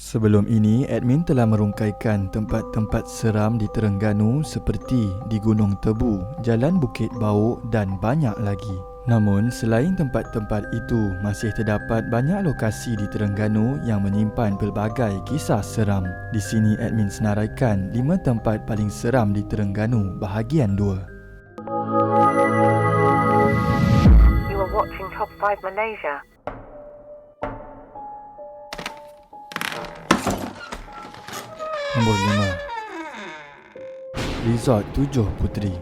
Sebelum ini, admin telah merungkaikan tempat-tempat seram di Terengganu seperti di Gunung Tebu, Jalan Bukit Bauk dan banyak lagi. Namun, selain tempat-tempat itu, masih terdapat banyak lokasi di Terengganu yang menyimpan pelbagai kisah seram. Di sini, admin senaraikan 5 tempat paling seram di Terengganu bahagian 2. You are watching Top 5 Malaysia. Nombor 5. Resort 7 Puteri.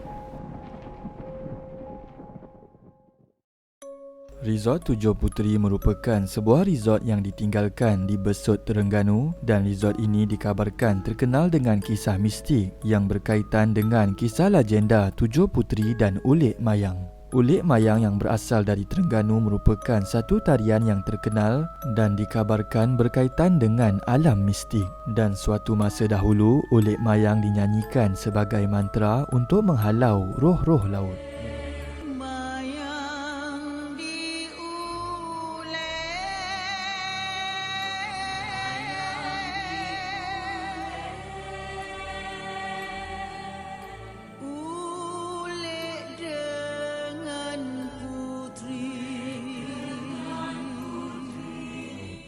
Resort 7 Puteri merupakan sebuah resort yang ditinggalkan di Besut, Terengganu, dan resort ini dikabarkan terkenal dengan kisah mistik yang berkaitan dengan kisah legenda 7 Puteri dan Ulik Mayang. Ulik Mayang yang berasal dari Terengganu merupakan satu tarian yang terkenal dan dikabarkan berkaitan dengan alam mistik. Dan suatu masa dahulu, Ulik Mayang dinyanyikan sebagai mantra untuk menghalau roh-roh laut.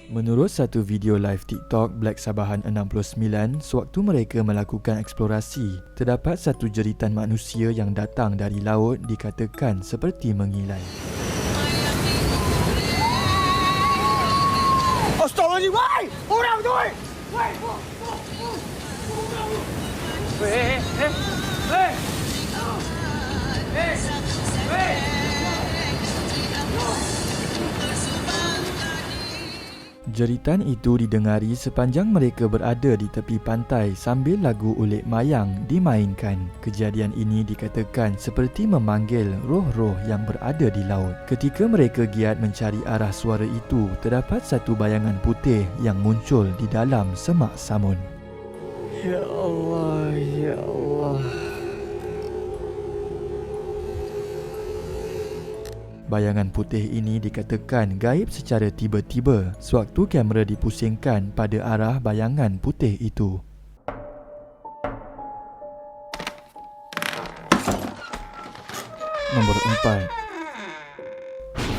Menurut satu video live TikTok Black Sabahan 69, sewaktu mereka melakukan eksplorasi, terdapat satu jeritan manusia yang datang dari laut dikatakan seperti mengilai. Astaghfirullahaladzim, woi! Orang tu, woi! Woi! Jeritan itu didengari sepanjang mereka berada di tepi pantai sambil lagu Ulik Mayang dimainkan. Kejadian ini dikatakan seperti memanggil roh-roh yang berada di laut. Ketika mereka giat mencari arah suara itu, terdapat satu bayangan putih yang muncul di dalam semak samun. Ya Allah, ya Allah. Bayangan putih ini dikatakan gaib secara tiba-tiba sewaktu kamera dipusingkan pada arah bayangan putih itu. Nombor 4.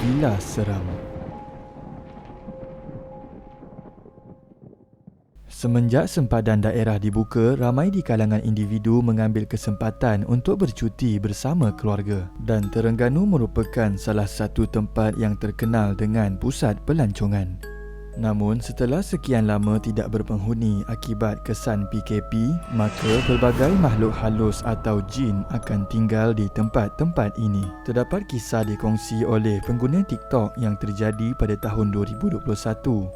Villa Seram. Semenjak sempadan daerah dibuka, ramai di kalangan individu mengambil kesempatan untuk bercuti bersama keluarga. Dan Terengganu merupakan salah satu tempat yang terkenal dengan pusat pelancongan. Namun, setelah sekian lama tidak berpenghuni akibat kesan PKP, maka pelbagai makhluk halus atau jin akan tinggal di tempat-tempat ini. Terdapat kisah dikongsi oleh pengguna TikTok yang terjadi pada tahun 2021.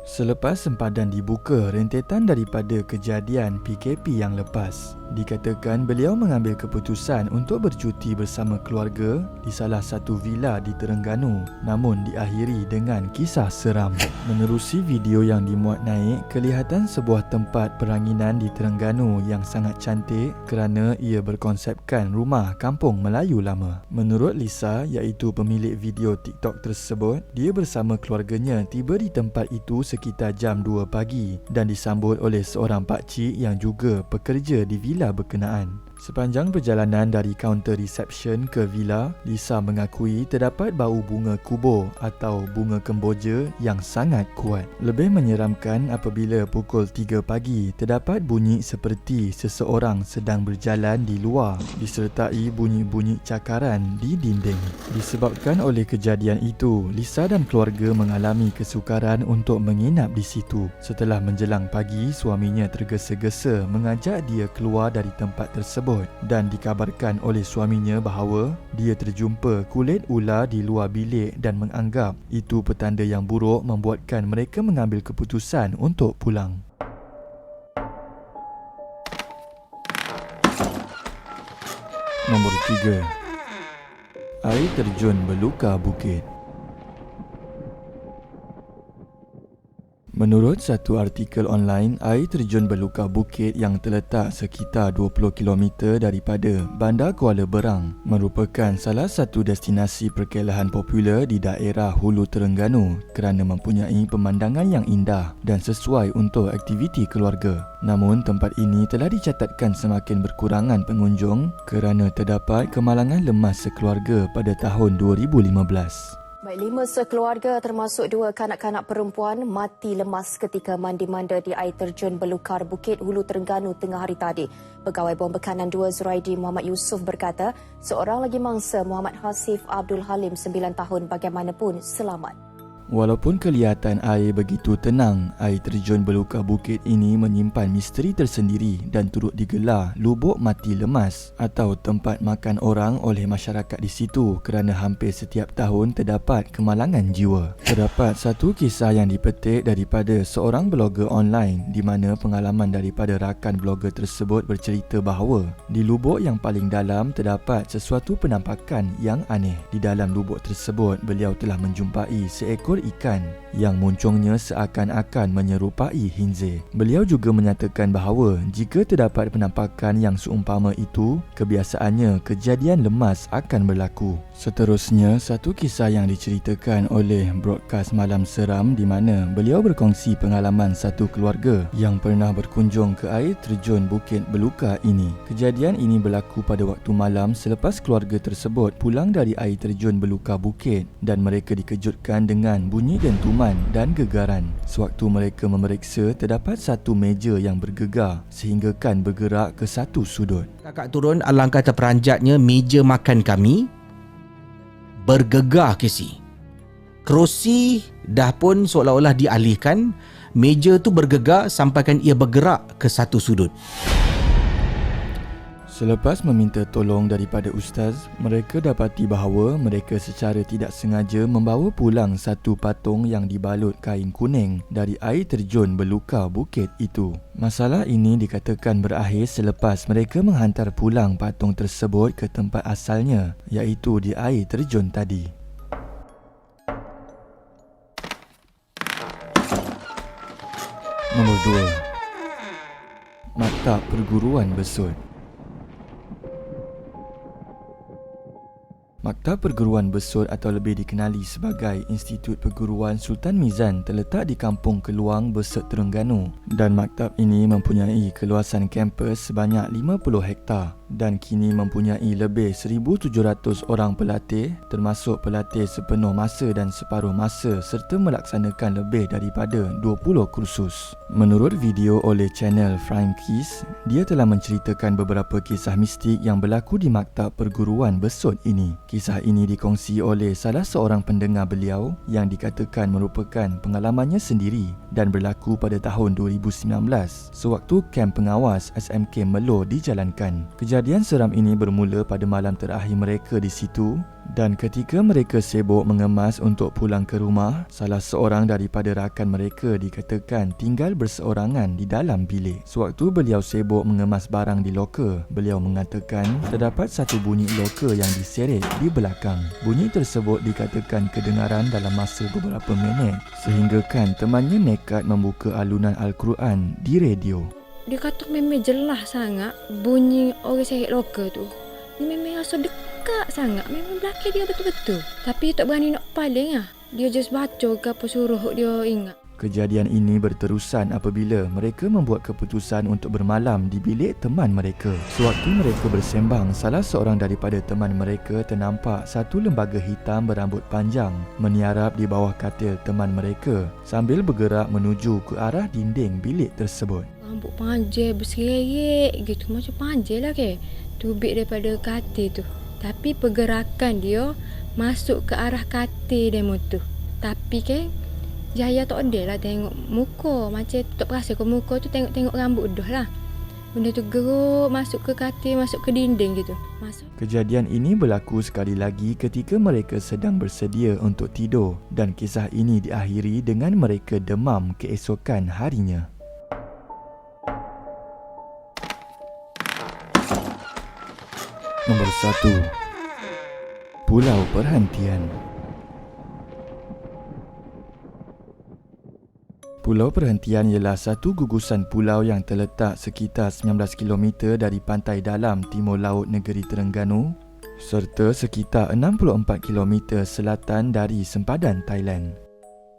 Selepas sempadan dibuka, rentetan daripada kejadian PKP yang lepas. Dikatakan beliau mengambil keputusan untuk bercuti bersama keluarga di salah satu villa di Terengganu, namun diakhiri dengan kisah seram. Menerusi video yang dimuat naik, kelihatan sebuah tempat peranginan di Terengganu yang sangat cantik kerana ia berkonsepkan rumah kampung Melayu lama. Menurut Lisa, iaitu pemilik video TikTok tersebut, dia bersama keluarganya tiba di tempat itu sekitar jam 2 pagi dan disambut oleh seorang pakcik yang juga pekerja di villa berkenaan. Sepanjang perjalanan dari kaunter reception ke villa, Lisa mengakui terdapat bau bunga kubur atau bunga kemboja yang sangat kuat. Lebih menyeramkan apabila pukul 3 pagi terdapat bunyi seperti seseorang sedang berjalan di luar disertai bunyi-bunyi cakaran di dinding. Disebabkan oleh kejadian itu, Lisa dan keluarga mengalami kesukaran untuk menginap di situ. Setelah menjelang pagi, suaminya tergesa-gesa mengajak dia keluar dari tempat tersebut dan dikabarkan oleh suaminya bahawa dia terjumpa kulit ular di luar bilik dan menganggap itu petanda yang buruk membuatkan mereka mengambil keputusan untuk pulang. Nombor 3. Air terjun Beluka Bukit. Menurut satu artikel online, air terjun Beluka Bukit yang terletak sekitar 20 km daripada Bandar Kuala Berang merupakan salah satu destinasi perkelahan popular di daerah Hulu Terengganu kerana mempunyai pemandangan yang indah dan sesuai untuk aktiviti keluarga. Namun, tempat ini telah dicatatkan semakin berkurangan pengunjung kerana terdapat kemalangan lemas sekeluarga pada tahun 2015. Baik, 5 sekeluarga termasuk 2 kanak-kanak perempuan mati lemas ketika mandi-manda di air terjun Belukar Bukit Hulu Terengganu tengah hari tadi. Pegawai Bom Bekanan 2 Zuraidi Muhammad Yusof berkata, seorang lagi mangsa Muhammad Hasif Abdul Halim 9 tahun bagaimanapun selamat. Walaupun kelihatan air begitu tenang, air terjun Beluka Bukit ini menyimpan misteri tersendiri dan turut digelar lubuk mati lemas atau tempat makan orang oleh masyarakat di situ kerana hampir setiap tahun terdapat kemalangan jiwa. Terdapat satu kisah yang dipetik daripada seorang blogger online di mana pengalaman daripada rakan blogger tersebut bercerita bahawa di lubuk yang paling dalam terdapat sesuatu penampakan yang aneh. Di dalam lubuk tersebut, beliau telah menjumpai seekor ikan yang muncungnya seakan-akan menyerupai khinzir. Beliau juga menyatakan bahawa jika terdapat penampakan yang seumpama itu, kebiasaannya kejadian lemas akan berlaku. Seterusnya, satu kisah yang diceritakan oleh broadcast Malam Seram di mana beliau berkongsi pengalaman satu keluarga yang pernah berkunjung ke air terjun Bukit Beluka ini. Kejadian ini berlaku pada waktu malam selepas keluarga tersebut pulang dari air terjun Beluka Bukit dan mereka dikejutkan dengan bunyi dentuman dan gegaran. Sewaktu mereka memeriksa, terdapat satu meja yang bergegar sehinggakan bergerak ke satu sudut. Kakak turun, alangkah terperanjatnya meja makan kami bergegar Casey. Kerusi dah pun seolah-olah dialihkan. Meja tu bergegar sampaikan ia bergerak ke satu sudut. Selepas meminta tolong daripada ustaz, mereka dapati bahawa mereka secara tidak sengaja membawa pulang satu patung yang dibalut kain kuning dari air terjun Beluka Bukit itu. Masalah ini dikatakan berakhir selepas mereka menghantar pulang patung tersebut ke tempat asalnya, iaitu di air terjun tadi. Nombor 2. Maktab Perguruan Besut. Maktab Perguruan Besut atau lebih dikenali sebagai Institut Perguruan Sultan Mizan terletak di Kampung Keluang, Besut, Terengganu dan maktab ini mempunyai keluasan kampus sebanyak 50 hektar dan kini mempunyai lebih 1,700 orang pelatih termasuk pelatih sepenuh masa dan separuh masa serta melaksanakan lebih daripada 20 kursus. Menurut video oleh channel Prime Keys, dia telah menceritakan beberapa kisah mistik yang berlaku di Maktab Perguruan Besut ini. Kisah ini dikongsi oleh salah seorang pendengar beliau yang dikatakan merupakan pengalamannya sendiri dan berlaku pada tahun 2019 sewaktu kamp pengawas SMK Melo dijalankan. Kejadian seram ini bermula pada malam terakhir mereka di situ dan ketika mereka sibuk mengemas untuk pulang ke rumah, salah seorang daripada rakan mereka dikatakan tinggal berseorangan di dalam bilik. Sewaktu beliau sibuk mengemas barang di loker, beliau mengatakan terdapat satu bunyi loker yang diseret di belakang. Bunyi tersebut dikatakan kedengaran dalam masa beberapa minit sehinggakan temannya nekat membuka alunan Al-Quran di radio. Dia kata memang jelas sangat bunyi orang seret loker tu. Dia memang rasa dekat sangat. Memang belakang dia betul-betul. Tapi dia tak berani nak paling lah. Dia just baca ke apa suruh dia ingat. Kejadian ini berterusan apabila mereka membuat keputusan untuk bermalam di bilik teman mereka. Sewaktu mereka bersembang, salah seorang daripada teman mereka ternampak satu lembaga hitam berambut panjang meniarap di bawah katil teman mereka sambil bergerak menuju ke arah dinding bilik tersebut. Rambut panjang berserek gitu. Macam panjang lah ke. Tubik daripada katil tu. Tapi pergerakan dia masuk ke arah katil demo tu. Tapi ke Jaya tak ada lah tengok muka. Macam tak perasan ke muka tu tengok rambut dah lah. Benda tu geruk masuk ke katil, masuk ke dinding gitu. Masuk. Kejadian ini berlaku sekali lagi ketika mereka sedang bersedia untuk tidur dan kisah ini diakhiri dengan mereka demam keesokan harinya. Nombor 1. Pulau Perhentian. Pulau Perhentian ialah satu gugusan pulau yang terletak sekitar 19 km dari pantai dalam timur laut negeri Terengganu serta sekitar 64 km selatan dari sempadan Thailand.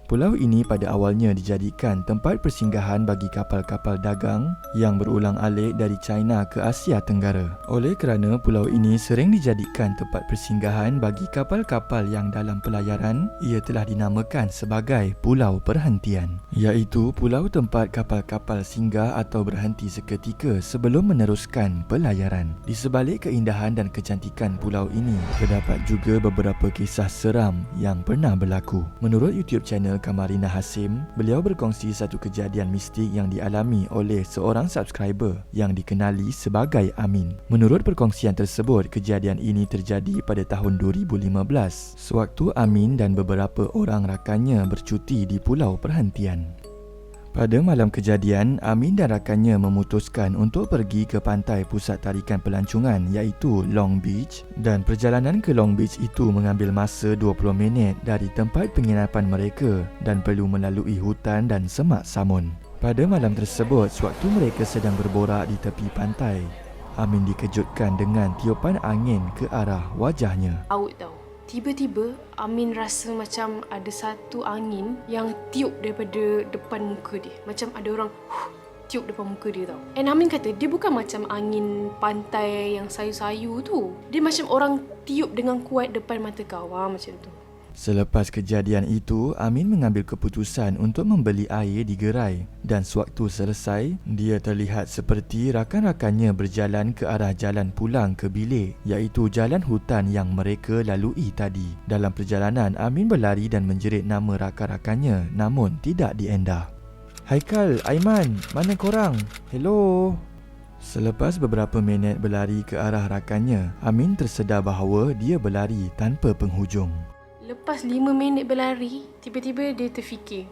Pulau ini pada awalnya dijadikan tempat persinggahan bagi kapal-kapal dagang yang berulang-alik dari China ke Asia Tenggara. Oleh kerana pulau ini sering dijadikan tempat persinggahan bagi kapal-kapal yang dalam pelayaran, ia telah dinamakan sebagai Pulau Perhentian, iaitu pulau tempat kapal-kapal singgah atau berhenti seketika sebelum meneruskan pelayaran. Di sebalik keindahan dan kecantikan pulau ini, terdapat juga beberapa kisah seram yang pernah berlaku. Menurut YouTube channel Kamarina Hasim, beliau berkongsi satu kejadian mistik yang dialami oleh seorang subscriber yang dikenali sebagai Amin. Menurut perkongsian tersebut, kejadian ini terjadi pada tahun 2015 sewaktu Amin dan beberapa orang rakannya bercuti di Pulau Perhentian. Pada malam kejadian, Amin dan rakannya memutuskan untuk pergi ke pantai pusat tarikan pelancongan iaitu Long Beach, dan perjalanan ke Long Beach itu mengambil masa 20 minit dari tempat penginapan mereka dan perlu melalui hutan dan semak samun. Pada malam tersebut, sewaktu mereka sedang berborak di tepi pantai, Amin dikejutkan dengan tiupan angin ke arah wajahnya. Out tau. Tiba-tiba Amin rasa macam ada satu angin yang tiup daripada depan muka dia. Macam ada orang tiup depan muka dia tau. And Amin kata dia bukan macam angin pantai yang sayu-sayu tu. Dia macam orang tiup dengan kuat depan mata kau. Macam tu. Selepas kejadian itu, Amin mengambil keputusan untuk membeli air di gerai dan sewaktu selesai, dia terlihat seperti rakan-rakannya berjalan ke arah jalan pulang ke bilik, iaitu jalan hutan yang mereka lalui tadi. Dalam perjalanan, Amin berlari dan menjerit nama rakan-rakannya namun tidak diendah. Haikal, Aiman, mana korang? Hello? Selepas beberapa minit berlari ke arah rakannya, Amin tersedar bahawa dia berlari tanpa penghujung. Lepas 5 minit berlari, tiba-tiba dia terfikir,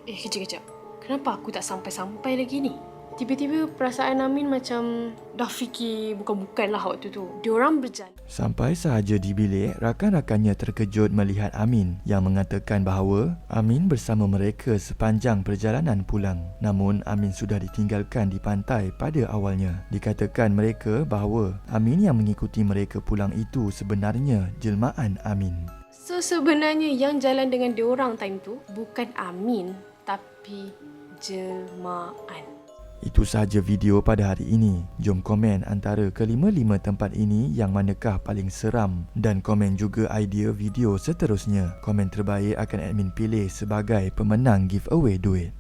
kejap. Kenapa aku tak sampai-sampai lagi ni? Tiba-tiba perasaan Amin macam dah fikir bukan-bukan lah waktu tu. Diorang berjalan. Sampai sahaja di bilik, rakan-rakannya terkejut melihat Amin yang mengatakan bahawa Amin bersama mereka sepanjang perjalanan pulang. Namun Amin sudah ditinggalkan di pantai pada awalnya. Dikatakan mereka bahawa Amin yang mengikuti mereka pulang itu sebenarnya jelmaan Amin. So sebenarnya yang jalan dengan diorang time tu bukan Amin tapi jelmaan. Itu sahaja video pada hari ini. Jom komen antara kelima-lima tempat ini yang manakah paling seram dan komen juga idea video seterusnya. Komen terbaik akan admin pilih sebagai pemenang giveaway duit.